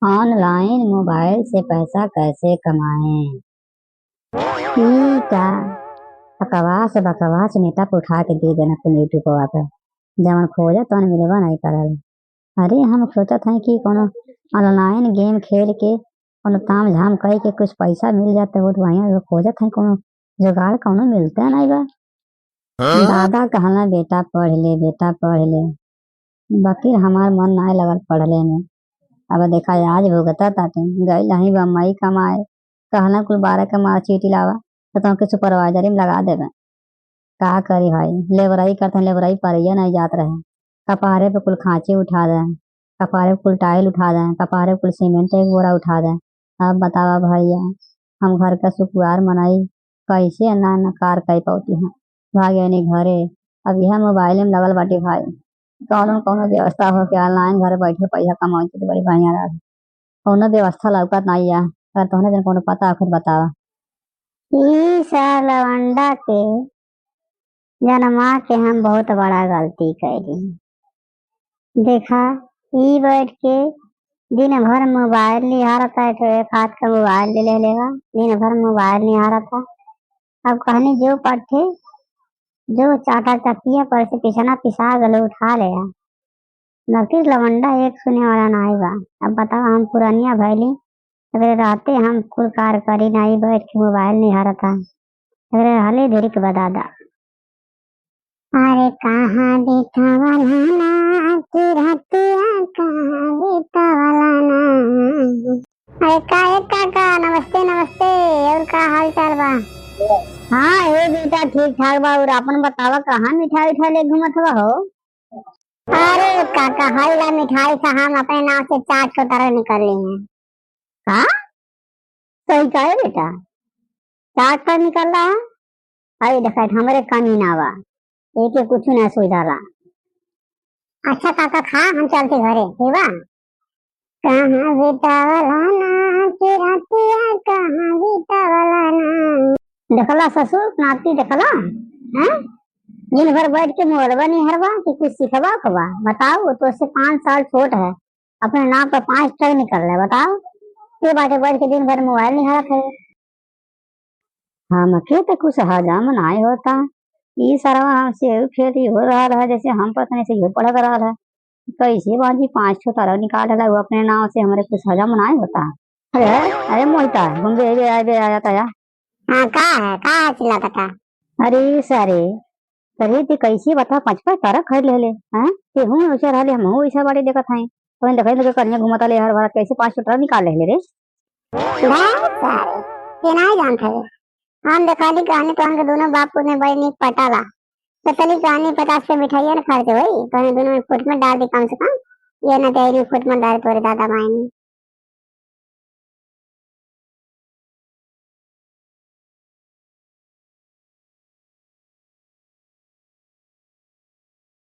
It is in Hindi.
ऑनलाइन मोबाइल से पैसा कैसे कमाएं। ठीक है। बकवास नेता पे उठा के दे देना तुम यूट्यूब पर जवन खोजा तो मिलवा नहीं करल। अरे हम सोचत हई कि कोनो ऑनलाइन गेम खेल के कोनो ताम झाम कई के कुछ पैसा मिल जाते वो तो वहीं खोजत हई कोनो जुगाड़ कोनो मिलते नहीं बा। दादा कहला बेटा पढ़ ले बाकी हमार मन नहीं लगल पढ़ले में। अब देखा आज भुगता ताते गई नहीं बम्बई कमाए कहना कुल 12 के मार्कशीट लावा तो तुमके सुपरवाइजरी में लगा देवे। का करी भाई लेबराई करते लेबराई परिया नहीं जात रहे। कपारे पे कुल खांचे उठा दे, कपारे पे कुल टाइल उठा दे, कपारे पे कुल सीमेंट एक बोरा उठा दे। अब बतावा भैया हम घर का सुकुआर मनाई कैसे ना नकार कई पाती हैं। भागे नहीं घरे अब यह मोबाइल में लगल बाटी भाई कौनो कौनो व्यवस्था हो के ऑनलाइन घरे बैठे पैसा कमाई तो बड़ी बढ़िया रहा। कौनो व्यवस्था लौकत नहीं है अगर तुमने जन कोनो पता खुद बतावा। ई साल लवंडा के जनमा के हम बहुत बड़ा गलती कैली। देखा ई बैठ के दिन भर मोबाइल निहारता है तो एक हाथ का मोबाइल ले लेगा दिन भर मोबाइल निहारता। अब कहनी जो पढ़े जो चाटा चकिया पर से पिछना पिसा गले उठा लिया। नरकिस लवंडा एक सुने वाला नहीं बा। अब बताओ हम पुरानिया भैली अगर राते हम कुल कार करी नहीं बैठ के मोबाइल निहारता अगर हले धीरे के बदादा। अरे कहाँ बीता वाला ना की रतिया कहाँ बीता वाला ना। अरे काका नमस्ते नमस्ते और का हाल चाल बा। हाँ ये बेटा ठीक ठाक बा और अपन बतावा कहाँ मिठाई उठा ले घूमत हुआ हो। अरे काका हाई ला मिठाई से हम अपने नाव से 4 छोटा निकल ली हैं। हाँ सही कहे बेटा 4 का निकल रहा है। अरे देखा हमारे कमी ना बा एक कुछ ना सुझाला। अच्छा काका खा हम चलते घरे ठीक बा। कहाँ बीता वाला ना की रतिया कहाँ बीता वाला ना। देखला ससुर नाती देखला हैं दिन भर बैठ के मोरबा नहीं हरवा कि कुछ सिखवा कबा बताओ तो से 5 साल छोट है अपने नाम पर 5 ट्रक निकल रहे बताओ ये बाटे बैठ के दिन भर मोबाइल नहीं हरत है। हमके तो कुछ हजाम नहीं होता ई सरवा हमसे खेती हो रहा है जैसे हम पता नहीं से पढ़ रहा है कैसे बाजी 5 छो तरह निकाल रहा है वो अपने नाम से हमारे कुछ हजाम नहीं होता। अरे अरे मोहिता घूम आया था यार। हाँ का चिल्लाता का। अरे सारे अरे ते कैसे बता 5 तारा खरीद ले हैं ते हूं वैसा रहले हम हूं वैसा बाड़ी देखत हई तो देखै तो कन्या घुमता ले हर बार कैसे 5 टरा निकाल ले रे। ये नहीं जानते हम देखा ली कहानी तो हम दोनों बाप ने बड़ी नीक पटाला तो चली कहानी 50 के मिठाइयां खरीदे भाई तो दोनों में फुट में डाल दी कम से कम ये ना तेरी फुट में डाल तोरे दादा मायनी।